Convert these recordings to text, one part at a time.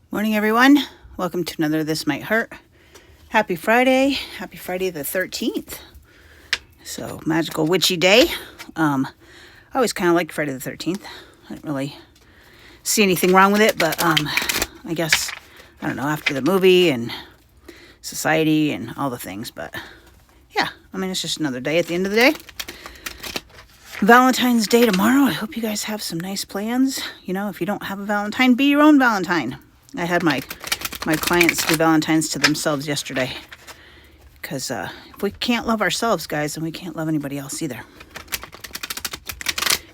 Morning, everyone. Welcome to another This Might Hurt. Happy Friday. Happy Friday the 13th. So, magical witchy day. I always kind of liked Friday the 13th. I didn't really see anything wrong with it, but I guess, I don't know, after the movie and society and all the things. But yeah, I mean, it's just another day at the end of the day. Valentine's Day tomorrow. I hope you guys have some nice plans. You know, if you don't have a Valentine, be your own Valentine. I had my clients do Valentines to themselves yesterday. Because if we can't love ourselves, guys, then we can't love anybody else either.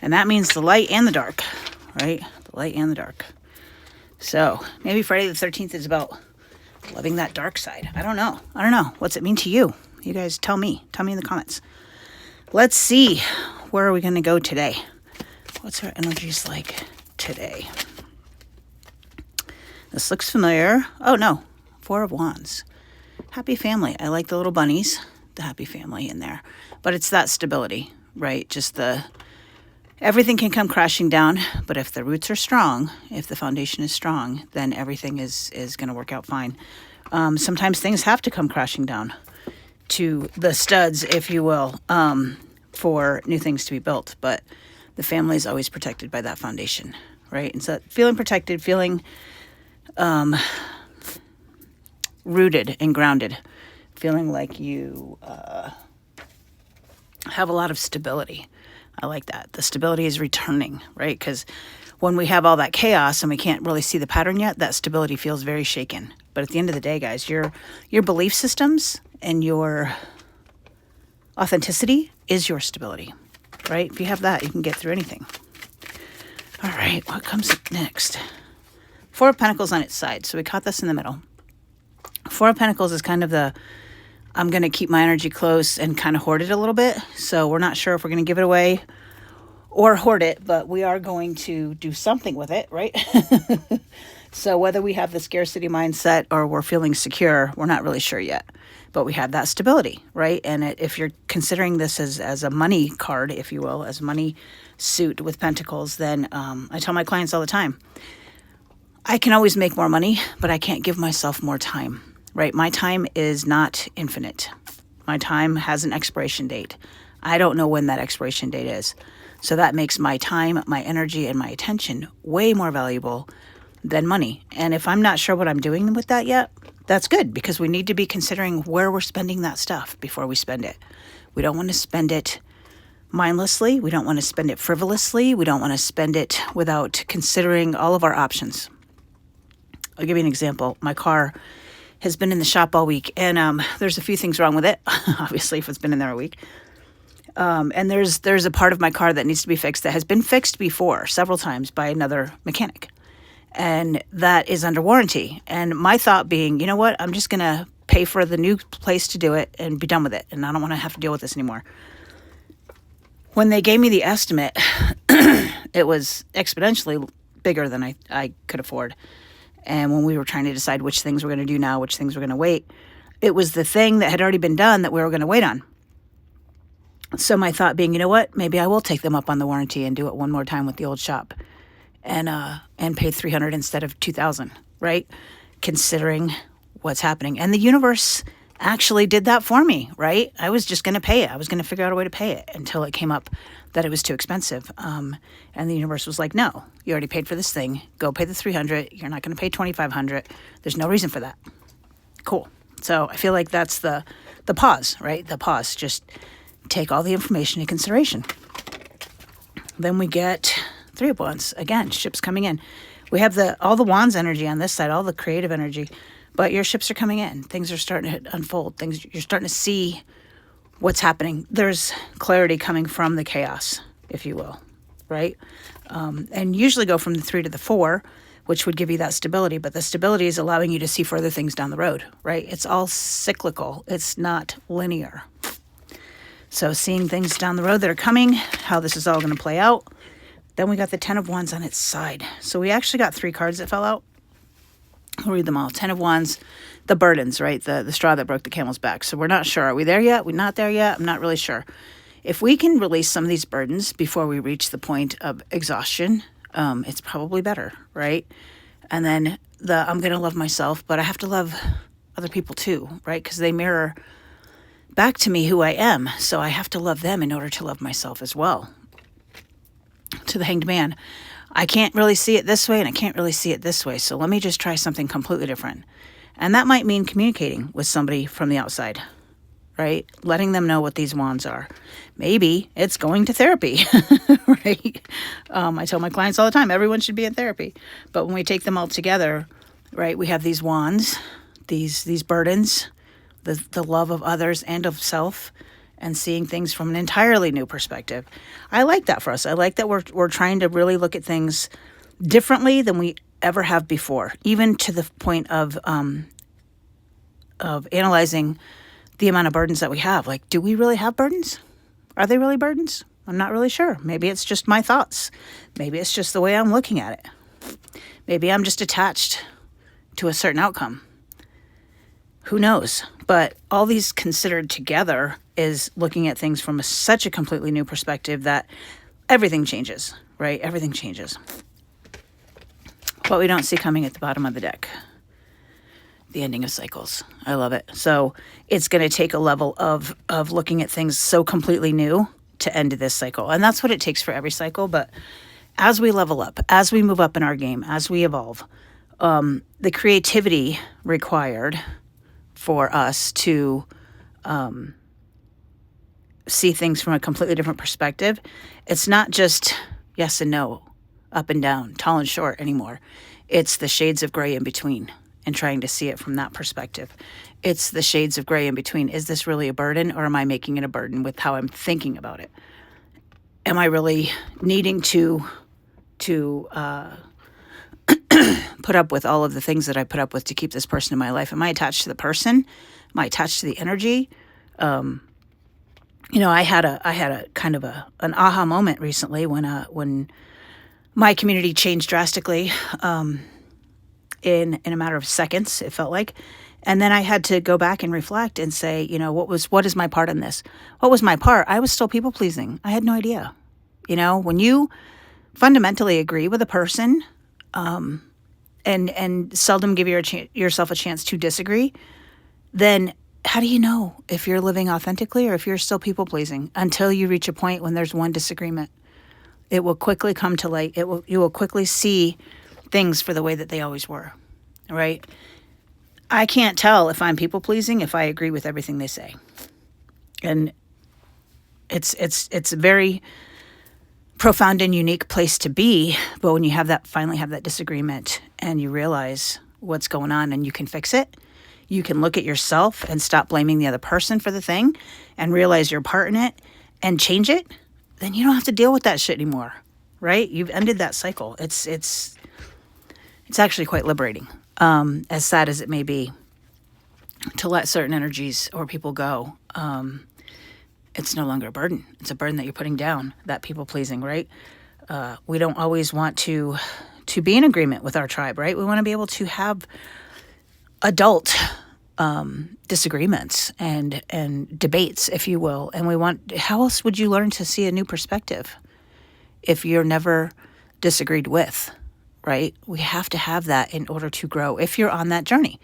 And that means the light and the dark, right? The light and the dark. So maybe Friday the 13th is about loving that dark side. I don't know. What's it mean to you? You guys tell me. Tell me in the comments. Let's see. Where are we going to go today? What's our energies like today? This looks familiar. Oh, no. Four of Wands. Happy family. I like the little bunnies. The happy family in there. But it's that stability, right? Just everything can come crashing down. But if the roots are strong, if the foundation is strong, then everything is going to work out fine. Sometimes things have to come crashing down to the studs, if you will, for new things to be built. But the family is always protected by that foundation, right? And so feeling protected, feeling rooted and grounded, feeling like you have a lot of stability. I like that. The stability is returning, right? Because when we have all that chaos and we can't really see the pattern yet, that stability feels very shaken. But at the end of the day, guys, your belief systems and your authenticity is your stability, right? If you have that, you can get through anything. All right, what comes up next? Four of Pentacles on its side. So we caught this in the middle. Four of Pentacles is kind of I'm going to keep my energy close and kind of hoard it a little bit. So we're not sure if we're going to give it away or hoard it, but we are going to do something with it, right? So whether we have the scarcity mindset or we're feeling secure, we're not really sure yet. But we have that stability, right? And if you're considering this as a money card, if you will, as a money suit with pentacles, then I tell my clients all the time, I can always make more money, but I can't give myself more time, right? My time is not infinite. My time has an expiration date. I don't know when that expiration date is. So that makes my time, my energy, and my attention way more valuable than money. And if I'm not sure what I'm doing with that yet, that's good, because we need to be considering where we're spending that stuff before we spend it. We don't want to spend it mindlessly. We don't want to spend it frivolously. We don't want to spend it without considering all of our options. I'll give you an example. My car has been in the shop all week, and there's a few things wrong with it, obviously, if it's been in there a week. And there's a part of my car that needs to be fixed that has been fixed before several times by another mechanic. And that is under warranty. And my thought being, you know what? I'm just going to pay for the new place to do it and be done with it. And I don't want to have to deal with this anymore. When they gave me the estimate, it was exponentially bigger than I could afford. And when we were trying to decide which things we're going to do now, which things we're going to wait, it was the thing that had already been done that we were going to wait on. So my thought being, you know what? Maybe I will take them up on the warranty and do it one more time with the old shop. And pay $300 instead of $2,000, right? Considering what's happening. And the universe actually did that for me, right? I was just going to pay it. I was going to figure out a way to pay it until it came up that it was too expensive. And the universe was like, no, you already paid for this thing. Go pay the $300. You're not going to pay $2,500. There's no reason for that. Cool. So I feel like that's the pause, right? The pause. Just take all the information into consideration. Then we get Three of Wands. Again, ships coming in. We have all the Wands energy on this side, all the creative energy, but your ships are coming in. Things are starting to unfold. You're starting to see what's happening. There's clarity coming from the chaos, if you will, right? And usually go from the 3 to the 4, which would give you that stability, but the stability is allowing you to see further things down the road, right? It's all cyclical. It's not linear. So seeing things down the road that are coming, how this is all going to play out. Then we got the 10 of Wands on its side. So we actually got 3 cards that fell out. We'll read them all. 10 of Wands, the burdens, right? The straw that broke the camel's back. So we're not sure. Are we there yet? We're not there yet? I'm not really sure. If we can release some of these burdens before we reach the point of exhaustion, it's probably better, right? And then I'm going to love myself, but I have to love other people too, right? Because they mirror back to me who I am. So I have to love them in order to love myself as well. To the Hanged Man, I can't really see it this way and I can't really see it this way. So let me just try something completely different. And that might mean communicating with somebody from the outside, right? Letting them know what these wands are. Maybe it's going to therapy, right? I tell my clients all the time, everyone should be in therapy. But when we take them all together, right, we have these wands, these burdens, the love of others and of self, and seeing things from an entirely new perspective. I like that for us. I like that we're trying to really look at things differently than we ever have before, even to the point of analyzing the amount of burdens that we have. Like, do we really have burdens? Are they really burdens? I'm not really sure. Maybe it's just my thoughts. Maybe it's just the way I'm looking at it. Maybe I'm just attached to a certain outcome. Who knows? But all these considered together is looking at things from such a completely new perspective that everything changes, right? Everything changes. What we don't see coming at the bottom of the deck. The ending of cycles. I love it. So it's going to take a level of looking at things so completely new to end this cycle. And that's what it takes for every cycle. But as we level up, as we move up in our game, as we evolve, the creativity required for us to see things from a completely different perspective, it's not just yes and no, up and down, tall and short anymore. It's the shades of gray in between and trying to see it from that perspective. It's the shades of gray in between. Is this really a burden, or am I making it a burden with how I'm thinking about it? Am I really needing to put up with all of the things that I put up with to keep this person in my life? Am I attached to the person? Am I attached to the energy? I had a kind of an aha moment recently when my community changed drastically. In a matter of seconds, it felt like. And then I had to go back and reflect and say, what is my part in this? What was my part? I was still people pleasing. I had no idea. When you fundamentally agree with a person, and seldom give yourself a chance to disagree, then how do you know if you're living authentically or if you're still people pleasing until you reach a point when there's one disagreement? It will quickly come to light. You will quickly see things for the way that they always were, right? I can't tell if I'm people pleasing if I agree with everything they say. And it's a very profound and unique place to be, but when you finally have that disagreement and you realize what's going on and you can fix it, you can look at yourself and stop blaming the other person for the thing and realize your part in it and change it, then you don't have to deal with that shit anymore, right? You've ended that cycle. It's actually quite liberating, as sad as it may be, to let certain energies or people go. It's no longer a burden. It's a burden that you're putting down, that people pleasing, right? We don't always want to be in agreement with our tribe, right? We want to be able to have adult disagreements and debates, if you will. And how else would you learn to see a new perspective if you're never disagreed with? Right? We have to have that in order to grow. If you're on that journey,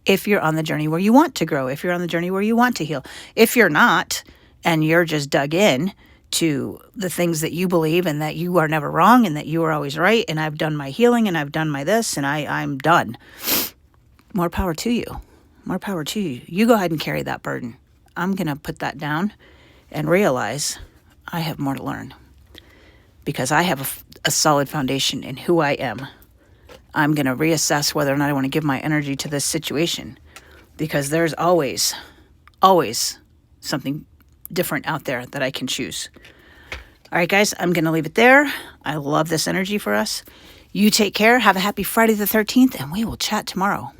if you're on the journey where you want to grow, if you're on the journey where you want to heal, if you're not, and you're just dug in to the things that you believe and that you are never wrong and that you are always right, and I've done my healing and I've done my this and I'm done. More power to you. More power to you. You go ahead and carry that burden. I'm going to put that down and realize I have more to learn because I have a solid foundation in who I am. I'm going to reassess whether or not I want to give my energy to this situation because there's always something different out there that I can choose. All right, guys, I'm going to leave it there. I love this energy for us. You take care. Have a happy Friday the 13th, and we will chat tomorrow.